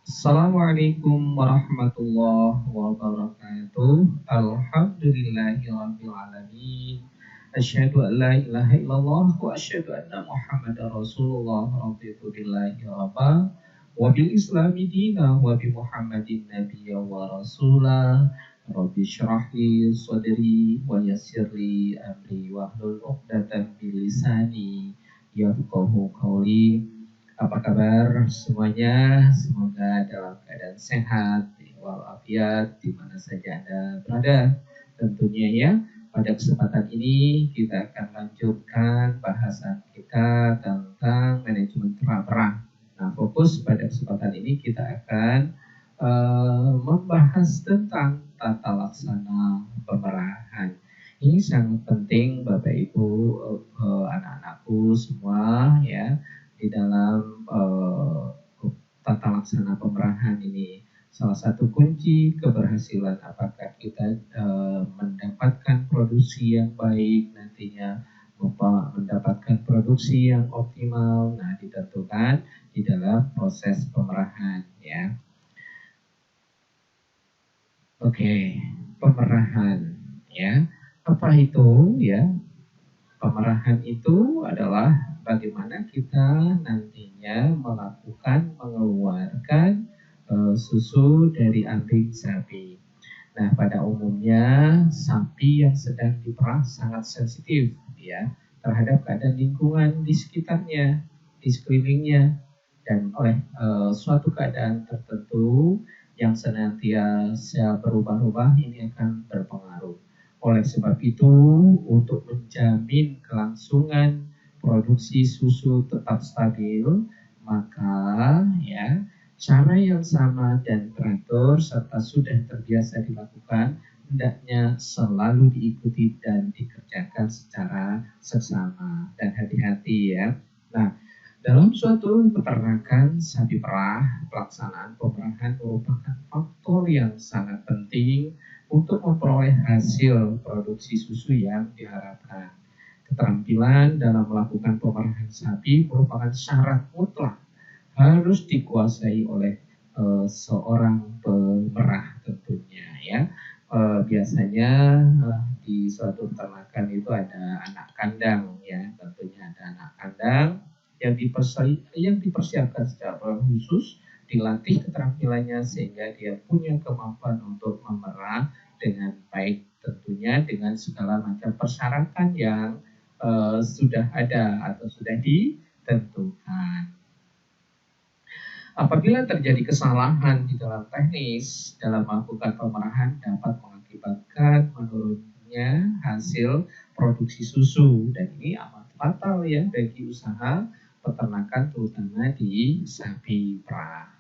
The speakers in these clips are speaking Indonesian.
Assalamualaikum warahmatullahi wabarakatuh. Alhamdulillahirabbil alamin. Asyhadu an la ilaha illallah wa asyhadu anna Muhammadar Rasulullah. Raditu billahi rabba wa bil islami dina wa bi Muhammadin nabiyya wa rasula. Rabbi shrah li sadri wa yassir li amri wa hlul 'uqdatam min lisani yafqahu qawli. Apa kabar semuanya? Semoga dalam keadaan sehat, walafiat, di mana saja Anda berada. Tentunya ya, pada kesempatan ini kita akan lanjutkan bahasan kita tentang manajemen perang. Nah, fokus pada kesempatan ini kita akan membahas tentang tata laksana pemerahan. Ini sangat penting Bapak Ibu, anak-anakku semua ya, di dalam tata laksana pemerahan ini. Salah satu kunci keberhasilan apakah kita mendapatkan produksi yang baik nantinya, mendapatkan produksi yang optimal, nah ditentukan di dalam proses pemerahan ya. Oke, pemerahan ya. Apa itu ya? Pemerahan itu adalah bagaimana kita nantinya mengeluarkan susu dari ambing sapi. Nah, pada umumnya sapi yang sedang diperah sangat sensitif ya terhadap keadaan lingkungan di sekitarnya, di sekelilingnya, dan oleh suatu keadaan tertentu yang senantiasa berubah-ubah ini akan berpengaruh. Oleh sebab itu, untuk menjamin kelangsungan produksi susu tetap stabil, maka ya cara yang sama dan teratur serta sudah terbiasa dilakukan hendaknya selalu diikuti dan dikerjakan secara seksama dan hati-hati ya. Nah, dalam suatu peternakan sapi perah, pelaksanaan pemerahan merupakan faktor yang sangat penting untuk memperoleh hasil produksi susu yang diharapkan. Keterampilan dalam melakukan pemerahan sapi merupakan syarat mutlak harus dikuasai oleh seorang pemerah tentunya ya. Biasanya di suatu peternakan itu ada anak kandang ya, tentunya ada anak kandang yang dipersiapkan secara khusus, dilatih keterampilannya sehingga dia punya kemampuan untuk memerah dengan baik, tentunya dengan segala macam persyaratan yang sudah ada atau sudah ditentukan. Apabila terjadi kesalahan di dalam teknis dalam melakukan pemerahan dapat mengakibatkan menurunnya hasil produksi susu, dan ini amat fatal ya bagi usaha peternakan terutama di sapi perah.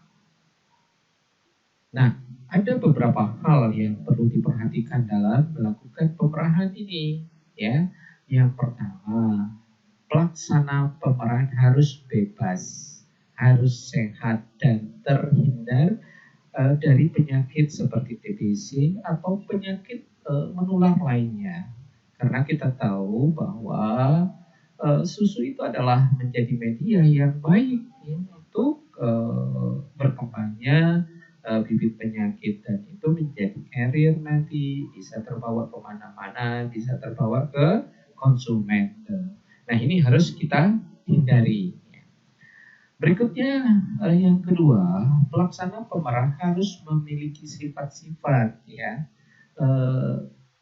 Nah, ada beberapa hal yang perlu diperhatikan dalam melakukan pemerahan ini ya. Yang pertama, pelaksana pemerahan harus bebas, harus sehat dan terhindar dari penyakit seperti TBC atau penyakit menular lainnya. Karena kita tahu bahwa susu itu adalah menjadi media yang baik ya, untuk berkembangnya bibit penyakit, dan itu menjadi carrier nanti bisa terbawa kemana-mana, bisa terbawa ke konsumen. Nah, ini harus kita hindari. Berikutnya yang kedua, pelaksana pemerah harus memiliki sifat-sifat ya.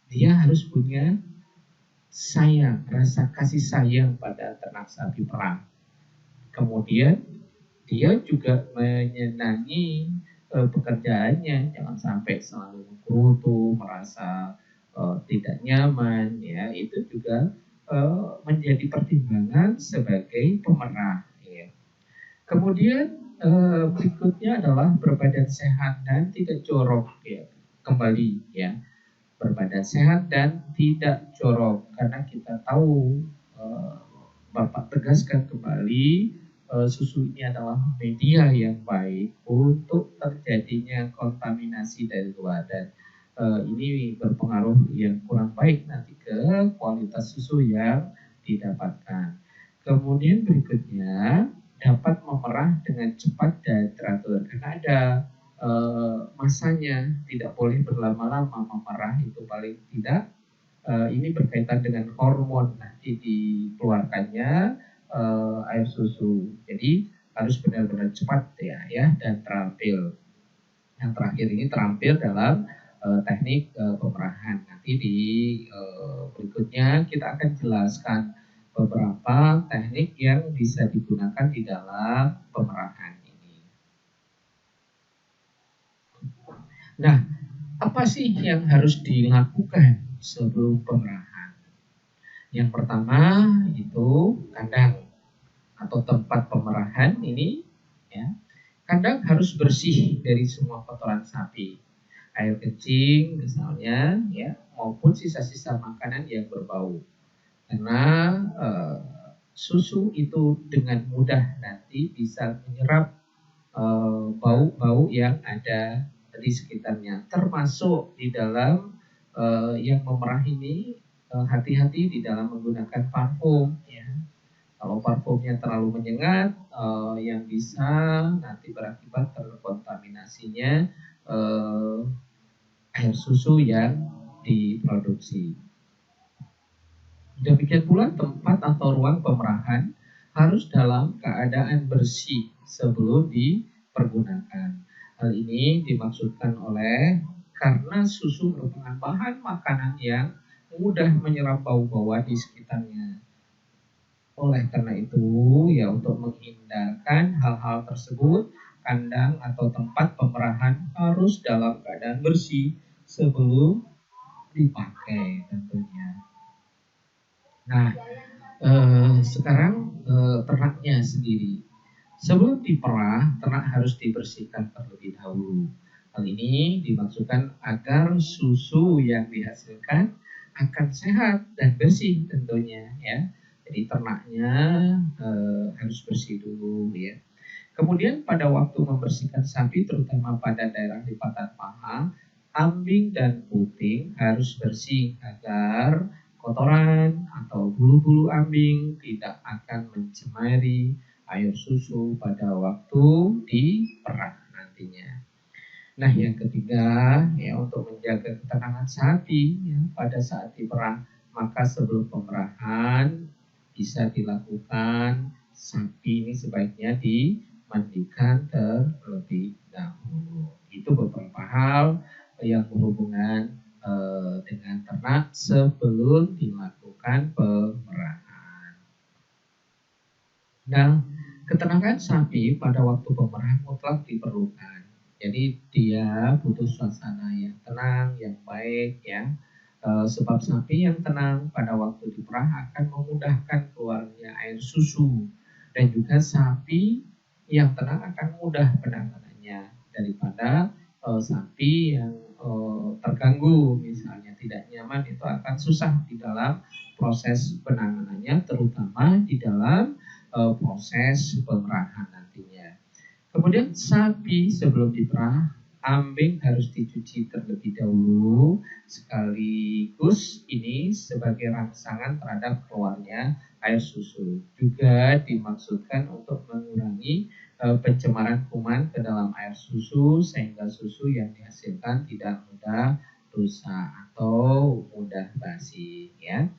Dia harus punya sayang, rasa kasih sayang pada ternak sapi perah. Kemudian dia juga menyenangi pekerjaannya, jangan sampai selalu menggerutu, merasa tidak nyaman ya. Itu juga menjadi pertimbangan sebagai pemerah ya. Kemudian berikutnya adalah berbadan sehat dan tidak jorok ya. Kembali ya, berbadan sehat dan tidak jorok, karena kita tahu Bapak tegaskan kembali susu ini adalah media yang baik untuk terjadinya kontaminasi dari luar, dan ini berpengaruh yang kurang baik nanti ke kualitas susu yang didapatkan. Kemudian berikutnya, dapat memerah dengan cepat dan teratur, karena ada masanya, tidak boleh berlama-lama memerah, itu paling tidak ini berkaitan dengan hormon nanti dikeluarkannya air susu. Jadi harus benar-benar cepat ya dan terampil. Yang terakhir ini terampil dalam teknik pemerahan. Nanti di berikutnya kita akan jelaskan beberapa teknik yang bisa digunakan di dalam pemerahan ini. Nah, apa sih yang harus dilakukan sebelum pemerahan? Yang pertama itu kandang atau tempat pemerahan ini, ya. Kandang harus bersih dari semua kotoran sapi, air kencing misalnya, ya, maupun sisa-sisa makanan yang berbau. Karena susu itu dengan mudah nanti bisa menyerap bau-bau yang ada di sekitarnya, termasuk di dalam yang memerah ini. Hati-hati di dalam menggunakan parfum, ya. Kalau parfumnya terlalu menyengat, yang bisa nanti berakibat terkontaminasinya air susu yang diproduksi. Demikian pula tempat atau ruang pemerahan harus dalam keadaan bersih sebelum dipergunakan. Hal ini dimaksudkan oleh karena susu merupakan bahan makanan yang mudah menyerap bau-bauan di sekitarnya. Oleh karena itu, ya untuk menghindarkan hal-hal tersebut, kandang atau tempat pemerahan harus dalam keadaan bersih sebelum dipakai tentunya. Nah, sekarang ternaknya sendiri. Sebelum diperah, ternak harus dibersihkan terlebih dahulu. Hal ini dimaksudkan agar susu yang dihasilkan akan sehat dan bersih tentunya, ya. Jadi ternaknya harus bersih dulu, ya. Kemudian pada waktu membersihkan sapi, terutama pada daerah lipatan paha, ambing dan puting harus bersih agar kotoran atau bulu-bulu ambing tidak akan mencemari air susu pada waktu diperah nantinya. Nah, yang ketiga, ya, untuk menjaga ketenangan sapi ya, pada saat diperah, maka sebelum pemerahan bisa dilakukan, sapi ini sebaiknya dimandikan terlebih dahulu. Itu beberapa hal yang berhubungan dengan ternak sebelum dilakukan pemerahan. Nah, ketenangan sapi pada waktu pemerahan mutlak diperlukan. Jadi dia butuh suasana yang tenang, yang baik, ya. Sebab sapi yang tenang pada waktu diperah akan memudahkan keluarnya air susu, dan juga sapi yang tenang akan mudah penanganannya daripada sapi yang terganggu, misalnya tidak nyaman, itu akan susah di dalam proses penanganannya, terutama di dalam proses pemerahan nantinya. Kemudian sapi sebelum diperah, ambing harus dicuci terlebih dahulu, sekaligus ini sebagai rangsangan terhadap keluarnya air susu. Juga dimaksudkan untuk mengurangi pencemaran kuman ke dalam air susu, sehingga susu yang dihasilkan tidak mudah rusak atau mudah basi, ya.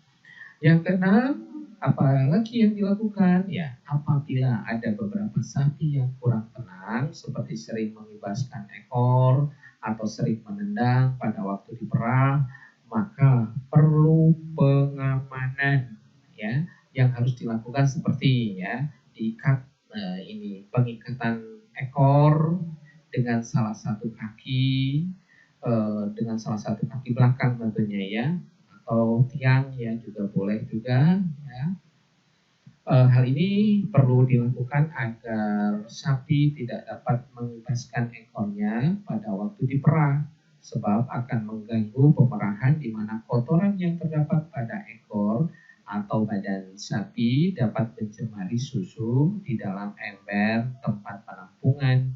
Yang keenam, apalagi yang dilakukan? Ya, apabila ada beberapa sapi yang kurang tenang, seperti sering mengibaskan ekor atau sering menendang pada waktu diperah, maka perlu pengamanan, ya, yang harus dilakukan seperti, ya, diikat ini pengikatan ekor dengan salah satu kaki, dengan salah satu kaki belakang tentunya, ya, atau tiang ya juga boleh juga, ya. Hal ini perlu dilakukan agar sapi tidak dapat mengibaskan ekornya pada waktu diperah, sebab akan mengganggu pemerahan di mana kotoran yang terdapat pada ekor atau badan sapi dapat mencemari susu di dalam ember tempat penampungan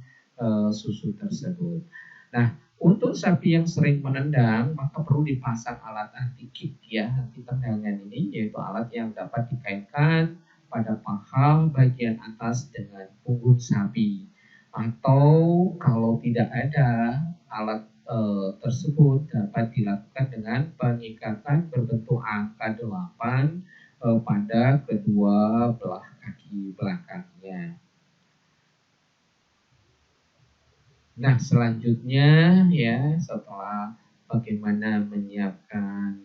susu tersebut. Nah, untuk sapi yang sering menendang, maka perlu dipasang alat anti kick, ya, anti tendangan ini, yaitu alat yang dapat dikaitkan pada paha bagian atas dengan punggung sapi. Atau kalau tidak ada alat tersebut, dapat dilakukan dengan pengikatan berbentuk angka 8 pada kedua belah kaki belakangnya. Nah, selanjutnya ya, setelah bagaimana menyiapkan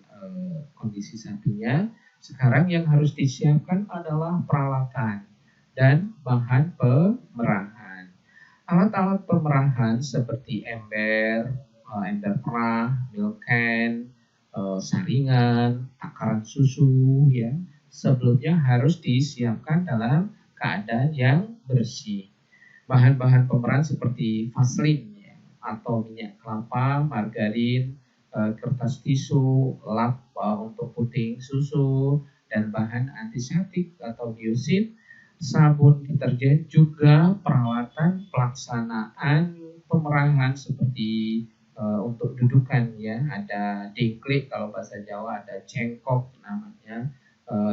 kondisi sapinya, sekarang yang harus disiapkan adalah peralatan dan bahan pemerahan. Alat-alat pemerahan seperti ember, ember perah, milk can, saringan, takaran susu ya, sebelumnya harus disiapkan dalam keadaan yang bersih. Bahan-bahan pemerahan seperti vaselin ya, atau minyak kelapa, margarin, kertas tisu, lap untuk puting susu, dan bahan antiseptik atau biosit, sabun deterjen, juga peralatan pelaksanaan pemerahan seperti untuk dudukan ya, ada dengklik kalau bahasa Jawa, ada cengkok namanya,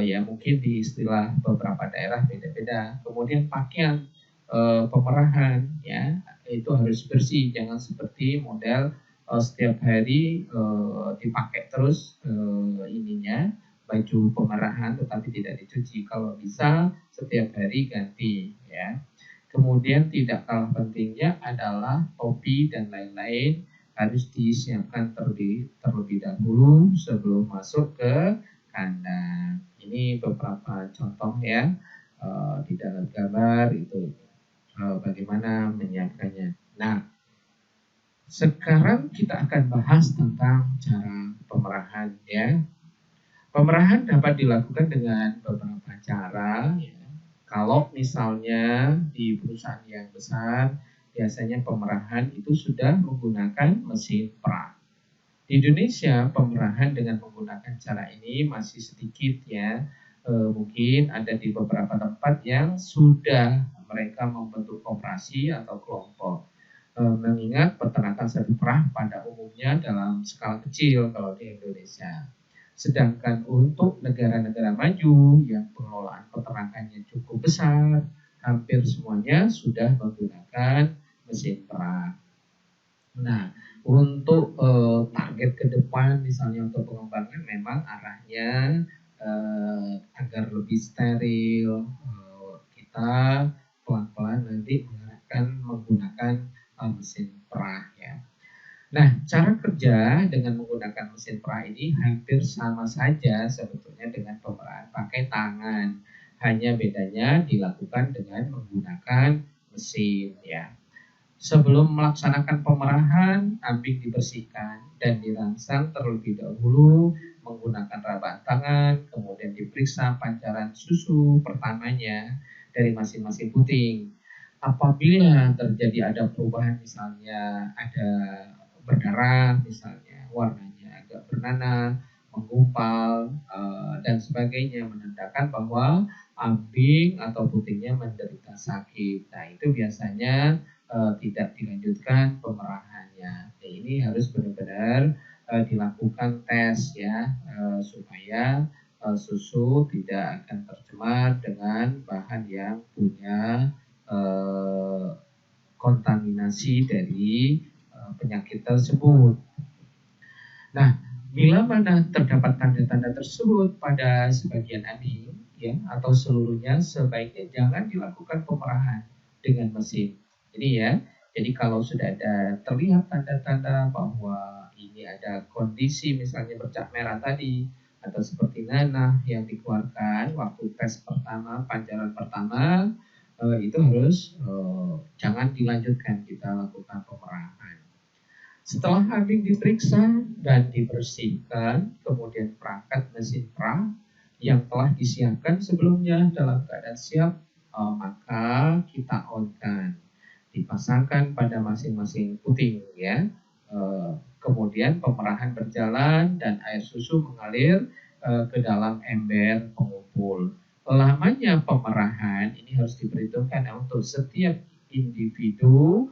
ya mungkin di istilah beberapa daerah beda-beda. Kemudian pakaian pemerahan ya, itu harus bersih, jangan seperti model setiap hari dipakai terus ininya baju pemerahan tetapi tidak dicuci. Kalau bisa setiap hari ganti ya. Kemudian tidak kalah pentingnya adalah topi dan lain-lain harus disiapkan terlebih dahulu sebelum masuk ke kandang. Ini beberapa contoh ya di dalam gambar itu bagaimana menyiapkannya. Nah, sekarang kita akan bahas tentang cara pemerahan ya. Pemerahan dapat dilakukan dengan beberapa cara ya. Kalau misalnya di perusahaan yang besar, biasanya pemerahan itu sudah menggunakan mesin perah. Di Indonesia, pemerahan dengan menggunakan cara ini masih sedikit ya. Mungkin ada di beberapa tempat yang sudah mereka membentuk koperasi atau kelompok. Mengingat peternakan sapi perah pada umumnya dalam skala kecil kalau di Indonesia. Sedangkan untuk negara-negara maju yang pengelolaan peternakannya cukup besar, hampir semuanya sudah menggunakan mesin perah. Nah, untuk target ke depan misalnya untuk pengembangan memang arahnya agar lebih steril, kita pelan-pelan nanti akan menggunakan mesin perah ya. Nah, cara kerja dengan menggunakan mesin perah ini hampir sama saja sebetulnya dengan pemerahan pakai tangan. Hanya bedanya dilakukan dengan menggunakan mesin ya. Sebelum melaksanakan pemerahan, ambing dibersihkan dan dirangsang terlebih dahulu menggunakan rabaan tangan, kemudian diperiksa pancaran susu pertamanya dari masing-masing puting. Apabila terjadi ada perubahan, misalnya ada berdarah, misalnya warnanya agak bernanah, menggumpal, dan sebagainya, menandakan bahwa ambing atau putingnya menderita sakit. Nah, itu biasanya tidak dilanjutkan pemerahannya. Nah, ini harus benar-benar dilakukan tes ya, supaya susu tidak akan tercemar dengan bahan yang punya kontaminasi dari penyakit tersebut. Nah, bila mana terdapat tanda-tanda tersebut pada sebagian ambing ya atau seluruhnya, sebaiknya jangan dilakukan pemerahan dengan mesin. Jadi kalau sudah ada terlihat tanda-tanda bahwa ini ada kondisi misalnya bercak merah tadi atau seperti nanah yang dikeluarkan waktu tes pertama, pancaran pertama, itu harus jangan dilanjutkan kita lakukan pemerahan. Setelah ambing diperiksa dan dibersihkan, kemudian perangkat mesin perah yang telah disiapkan sebelumnya dalam keadaan siap, maka kita on-kan, dipasangkan pada masing-masing puting ya. Kemudian pemerahan berjalan dan air susu mengalir ke dalam ember pengumpul. Lamanya pemerahan ini harus diperhitungkan untuk setiap individu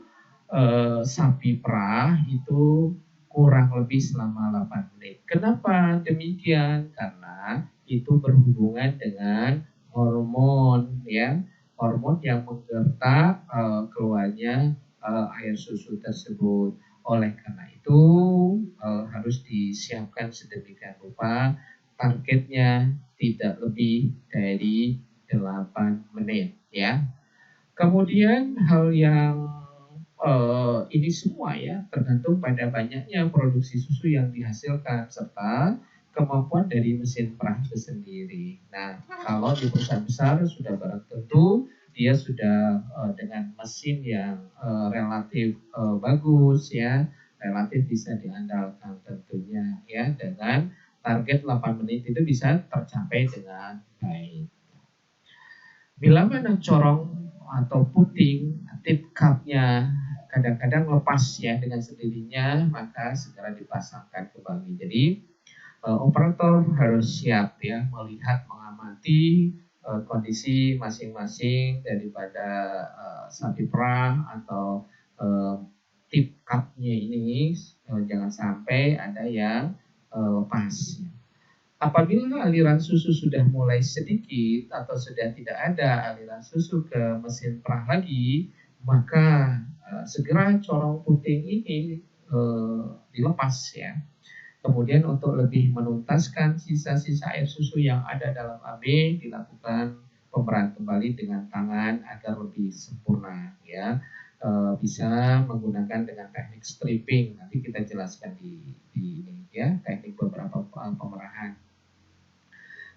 sapi perah itu kurang lebih selama 8 menit. Kenapa demikian? Karena itu berhubungan dengan hormon ya, hormon yang menggertak keluarnya air susu tersebut. Oleh karena itu harus disiapkan sedemikian rupa, targetnya tidak lebih dari 8 menit ya. Kemudian hal yang ini semua ya tergantung pada banyaknya produksi susu yang dihasilkan serta kemampuan dari mesin perah itu sendiri. Nah, kalau di perusahaan besar sudah barang tentu dia sudah dengan mesin yang relatif bagus ya, relatif bisa diandalkan tentunya ya, dengan target 8 menit itu bisa tercapai dengan baik. Bila mana corong atau puting tip cupnya kadang-kadang lepas ya dengan sendirinya, maka segera dipasangkan kembali. Jadi operator harus siap ya melihat, mengamati kondisi masing-masing daripada sapi perah atau tip cupnya ini, jangan sampai ada yang lepas. Apabila aliran susu sudah mulai sedikit atau sudah tidak ada aliran susu ke mesin perah lagi, maka segera corong puting ini dilepas ya. Kemudian untuk lebih menuntaskan sisa-sisa air susu yang ada dalam AB, dilakukan pemerahan kembali dengan tangan agar lebih sempurna ya. Bisa menggunakan dengan teknik stripping. Nanti kita jelaskan di ini ya, teknik beberapa pemerahan.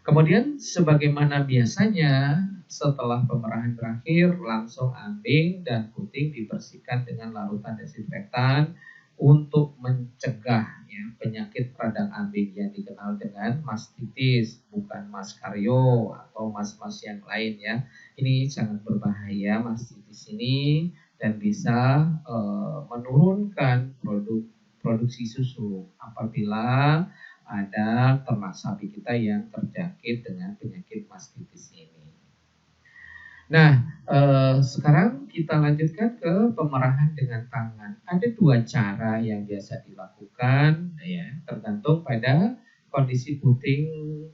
Kemudian sebagaimana biasanya setelah pemerahan berakhir langsung ambing dan puting dibersihkan dengan larutan desinfektan untuk mencegah ya, penyakit radang ambing yang dikenal dengan mastitis, bukan maskario atau mas-mas yang lain ya. Ini sangat berbahaya mastitis ini dan bisa menurunkan produksi susu apabila ada ternak sapi kita yang terjangkit dengan penyakit mastitis ini. Nah, sekarang kita lanjutkan ke pemerahan dengan tangan. Ada 2 cara yang biasa dilakukan, ya, tergantung pada kondisi puting,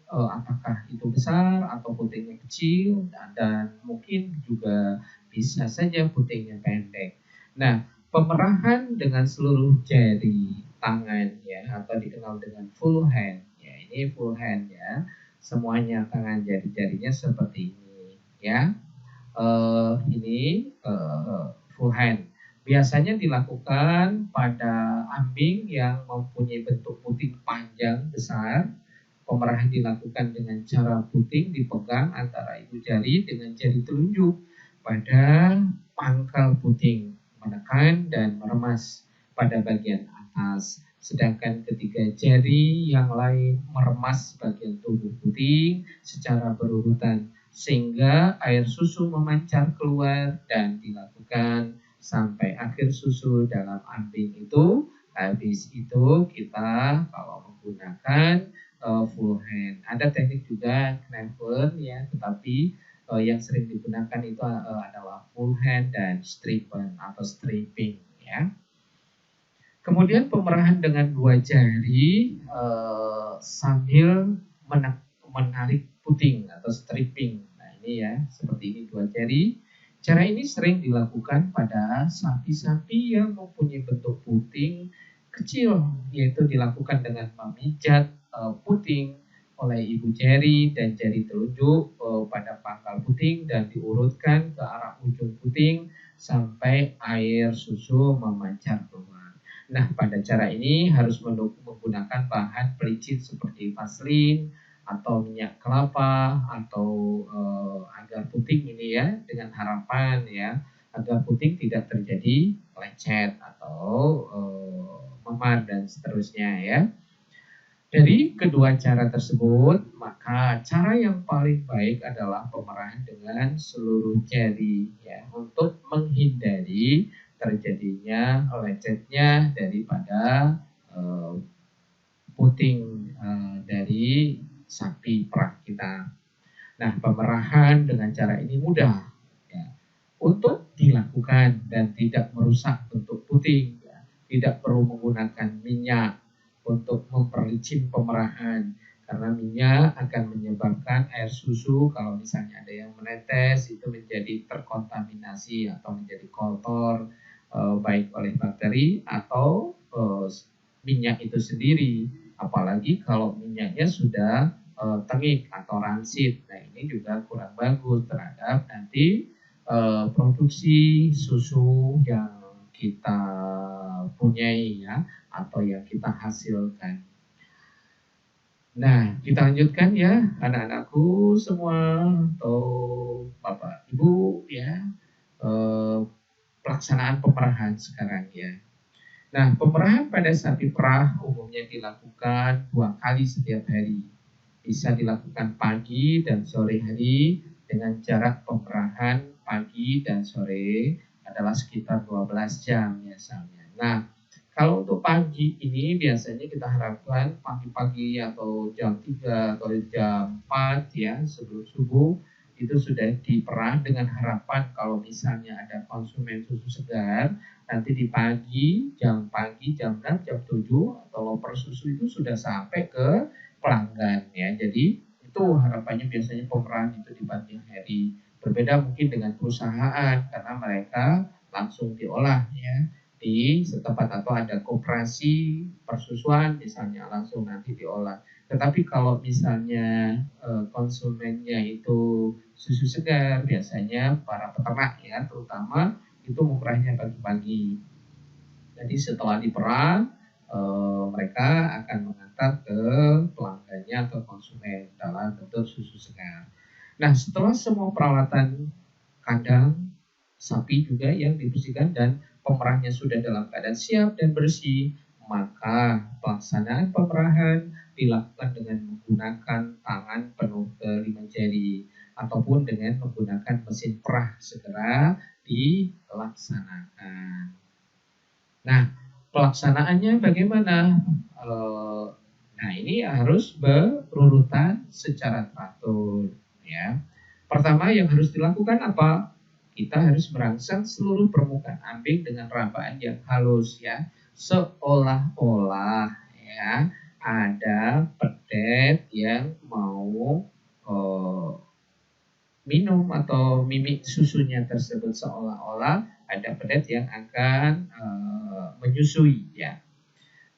apakah itu besar atau putingnya kecil, dan mungkin juga bisa saja putingnya pendek. Nah, pemerahan dengan seluruh jari tangan ya, atau dikenal dengan full hand. Ya, ini full hand ya. Semuanya tangan jari-jarinya seperti ini ya. Ini full hand. Biasanya dilakukan pada ambing yang mempunyai bentuk puting panjang besar. Pemerahan dilakukan dengan cara puting dipegang antara ibu jari dengan jari telunjuk pada pangkal puting, menekan dan meremas pada bagian atas. Sedangkan ketiga jari yang lain meremas bagian tubuh puting secara berurutan sehingga air susu memancar keluar dan dilakukan sampai akhir susu dalam ambing itu. Habis itu kita kalau menggunakan full hand. Ada teknik juga kniven ya, tetapi yang sering digunakan itu adalah full hand dan strippen atau stripping ya. Kemudian pemerahan dengan 2 jari sambil menarik puting atau stripping. Nah ini ya, seperti ini 2 jari. Cara ini sering dilakukan pada sapi-sapi yang mempunyai bentuk puting kecil, yaitu dilakukan dengan memijat puting oleh ibu jari dan jari telunjuk pada pangkal puting dan diurutkan ke arah ujung puting sampai air susu memancar keluar. Nah, pada cara ini harus menggunakan bahan pelicin seperti vaselin atau minyak kelapa atau agar puting ini ya, dengan harapan ya agar puting tidak terjadi lecet atau memar dan seterusnya ya. Dari kedua cara tersebut, maka cara yang paling baik adalah pemerahan dengan seluruh jari ya, untuk menghindari terjadinya lecetnya daripada puting dari sapi perah kita. Nah, pemerahan dengan cara ini mudah ya, untuk dilakukan dan tidak merusak bentuk puting ya. Tidak perlu menggunakan minyak untuk memperlicin pemerahan, karena minyak akan menyebabkan air susu kalau misalnya ada yang menetes itu menjadi terkontaminasi atau menjadi kotor, baik oleh bakteri atau minyak itu sendiri. Apalagi kalau minyaknya sudah tengik atau rancid. Nah, ini juga kurang bagus terhadap nanti produksi susu yang kita punyai ya, atau yang kita hasilkan. Nah, kita lanjutkan ya anak-anakku semua atau Bapak Ibu ya, pelaksanaan pemerahan sekarang ya. Nah, pemerahan pada sapi perah umumnya dilakukan 2 kali setiap hari. Bisa dilakukan pagi dan sore hari dengan jarak pemerahan pagi dan sore adalah sekitar 12 jam misalnya. Nah, kalau untuk pagi ini biasanya kita harapkan pagi-pagi atau jam 3 atau jam 4 ya sebelum subuh itu sudah diperah dengan harapan kalau misalnya ada konsumen susu segar nanti di pagi jam 6, jam 7 atau loper susu itu sudah sampai ke pelanggan ya. Jadi itu harapannya biasanya pemerahan itu di pagi hari. Berbeda mungkin dengan perusahaan karena mereka langsung diolah ya di setempat atau ada koperasi persusuan misalnya langsung nanti diolah. Tetapi kalau misalnya konsumennya itu susu segar, biasanya para peternak ya terutama itu memerahnya pagi-pagi. Jadi setelah diperah mereka akan mengantar ke pelanggannya atau konsumen dalam bentuk susu segar. Nah, setelah semua peralatan kandang sapi juga yang dibersihkan dan pemerahnya sudah dalam keadaan siap dan bersih, maka pelaksanaan pemerahan dilakukan dengan menggunakan tangan penuh ke 5 jari ataupun dengan menggunakan mesin perah segera dilaksanakan. Nah, pelaksanaannya bagaimana? Nah, ini harus berurutan secara teratur ya. Pertama yang harus dilakukan apa? Kita harus merangsang seluruh permukaan ambing dengan rabaan yang halus ya, seolah-olah ya ada pedet yang mau minum atau mimik susunya tersebut, seolah-olah ada pedet yang akan menyusui ya.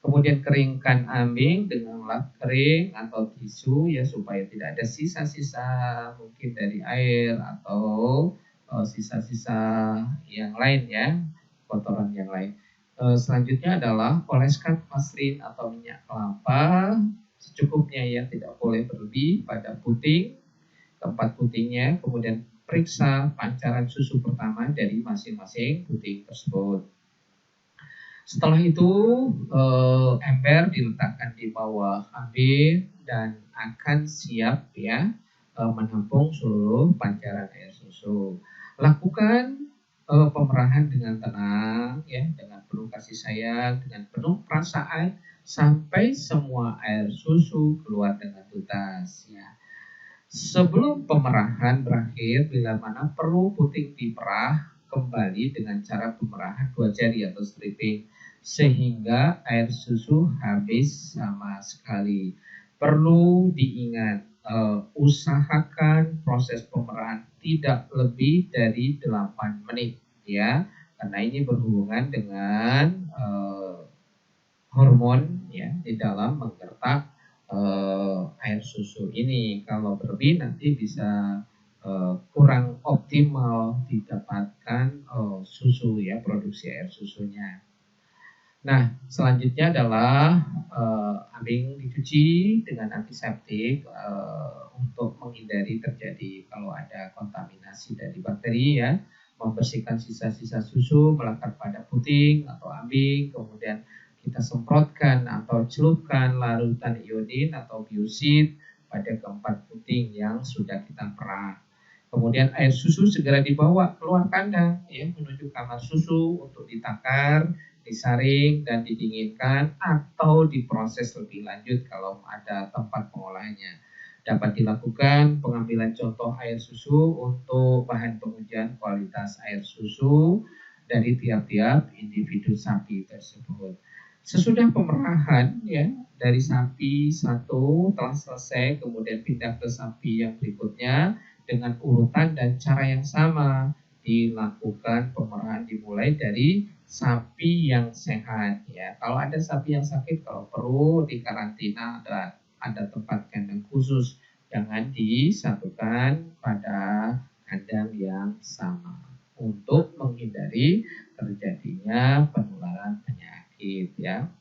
Kemudian keringkan ambing dengan lap kering atau tisu ya supaya tidak ada sisa-sisa mungkin dari air atau sisa-sisa yang lain ya, kotoran yang lain. Selanjutnya adalah oleskan vaselin atau minyak kelapa secukupnya ya, tidak boleh berlebih pada puting, keempat putingnya. Kemudian periksa pancaran susu pertama dari masing-masing puting tersebut. Setelah itu ember diletakkan di bawah ambing dan akan siap ya menampung seluruh pancaran air susu. Lakukan pemerahan dengan tenang ya, dengan penuh kasih sayang, dengan penuh perasaan sampai semua air susu keluar dengan tuntas ya. Sebelum pemerahan berakhir, bila mana perlu puting diperah kembali dengan cara pemerahan 2 jari atau stripping sehingga air susu habis sama sekali. Perlu diingat, usahakan proses pemerahan tidak lebih dari 8 menit ya, karena ini berhubungan dengan hormon ya di dalam menggertak air susu ini. Kalau berlebih nanti bisa kurang optimal didapatkan susu ya, produksi air susunya. Nah, selanjutnya adalah ambing dicuci dengan antiseptik untuk menghindari terjadi kalau ada kontaminasi dari bakteri ya, membersihkan sisa-sisa susu melekat pada puting atau ambing, kemudian kita semprotkan atau celupkan larutan iodin atau biosit pada keempat puting yang sudah kita perah. Kemudian air susu segera dibawa keluar kandang ya, menuju kamar susu untuk ditakar, disaring dan didinginkan atau diproses lebih lanjut kalau ada tempat pengolahannya. Dapat dilakukan pengambilan contoh air susu untuk bahan pengujian kualitas air susu dari tiap-tiap individu sapi tersebut. Sesudah pemerahan ya dari sapi satu telah selesai, kemudian pindah ke sapi yang berikutnya dengan urutan dan cara yang sama. Dilakukan pemerahan dimulai dari sapi yang sehat ya. Kalau ada sapi yang sakit, kalau perlu dikarantina, ada tempat kandang khusus, jangan disatukan pada kandang yang sama untuk menghindari terjadinya penularan penyakit ya.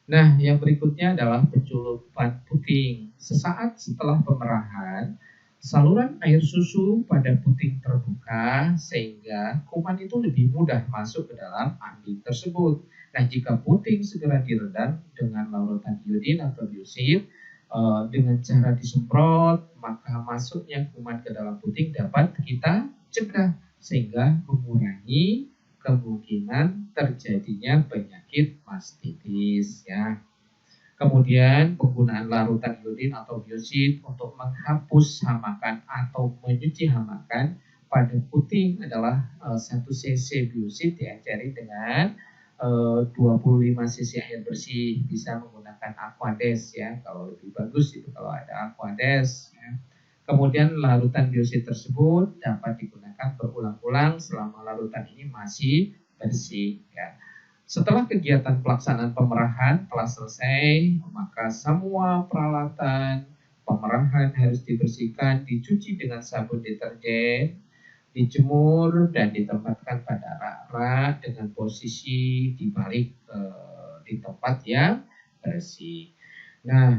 Nah, yang berikutnya adalah penculupan puting. Sesaat setelah pemerahan, saluran air susu pada puting terbuka sehingga kuman itu lebih mudah masuk ke dalam ambing tersebut. Nah, jika puting segera direndam dengan larutan iodin atau biosif dengan cara disemprot, maka masuknya kuman ke dalam puting dapat kita cegah sehingga mengurangi kemungkinan terjadinya penyakit mastitis ya. Kemudian penggunaan larutan iodin atau biosit untuk menghapus hamakan atau menyuci hamakan pada puting adalah 1 cc biosit diajari dengan 25 cc air bersih, bisa menggunakan Aquades ya, kalau lebih bagus itu kalau ada Aquades ya. Kemudian larutan biosit tersebut dapat digunakan berulang-ulang selama larutan ini masih bersih ya. Setelah kegiatan pelaksanaan pemerahan telah selesai, maka semua peralatan pemerahan harus dibersihkan, dicuci dengan sabun deterjen, dijemur dan ditempatkan pada rak-rak dengan posisi dibalik di tempat yang bersih. Nah,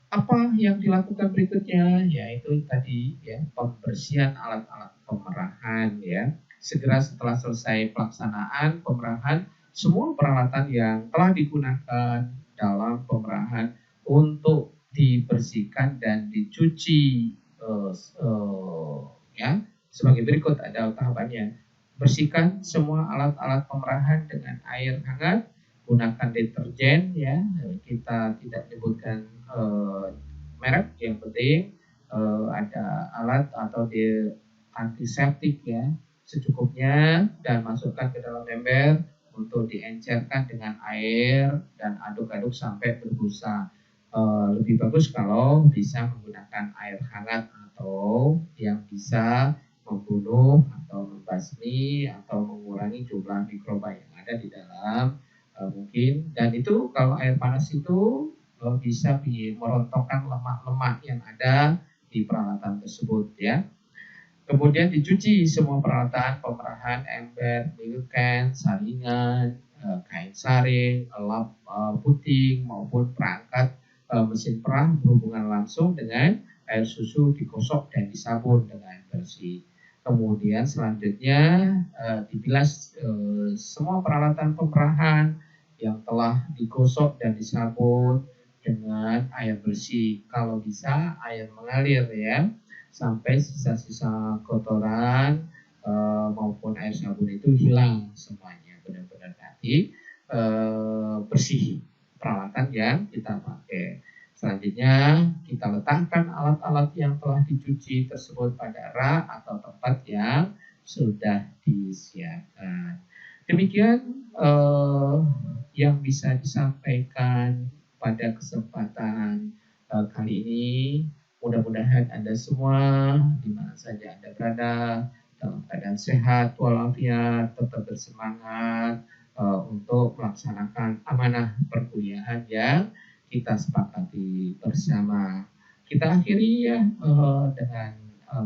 apa yang dilakukan berikutnya? Yaitu tadi ya, pembersihan alat-alat pemerahan ya. Segera setelah selesai pelaksanaan pemerahan, semua peralatan yang telah digunakan dalam pemerahan untuk dibersihkan dan dicuci ya. Sebagai berikut ada tahapannya. Bersihkan semua alat-alat pemerahan dengan air hangat, gunakan deterjen ya. Kita tidak menyebutkan merek, yang penting ada alat atau di antiseptik ya secukupnya, dan masukkan ke dalam ember untuk diencerkan dengan air dan aduk-aduk sampai berbusa. Lebih bagus kalau bisa menggunakan air hangat atau yang bisa membunuh atau membasmi atau mengurangi jumlah mikroba yang ada di dalam mungkin. Dan itu kalau air panas itu bisa merontokkan lemak-lemak yang ada di peralatan tersebut ya. Kemudian dicuci semua peralatan pemerahan, ember, milk can, saringan, kain saring, lap puting maupun perangkat mesin perah berhubungan langsung dengan air susu, digosok dan disabun dengan bersih. Kemudian selanjutnya dibilas semua peralatan pemerahan yang telah digosok dan disabun dengan air bersih. Kalau bisa air mengalir ya, sampai sisa-sisa kotoran maupun air sabun itu hilang semuanya, benar-benar nanti bersih peralatan yang kita pakai. Selanjutnya kita letakkan alat-alat yang telah dicuci tersebut pada rak atau tempat yang sudah disiapkan. Demikian yang bisa disampaikan pada kesempatan kali ini. Mudah-mudahan Anda semua di mana saja Anda berada dalam keadaan sehat walafiat, tetap bersemangat untuk melaksanakan amanah perkuliahan yang kita sepakati bersama. Kita akhiri ya dengan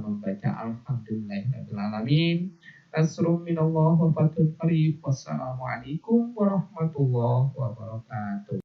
membaca Alhamdulillahirabbil alamin. Nasrun minallah wa fathun qarib. Wassalamualaikum warahmatullahi wabarakatuh.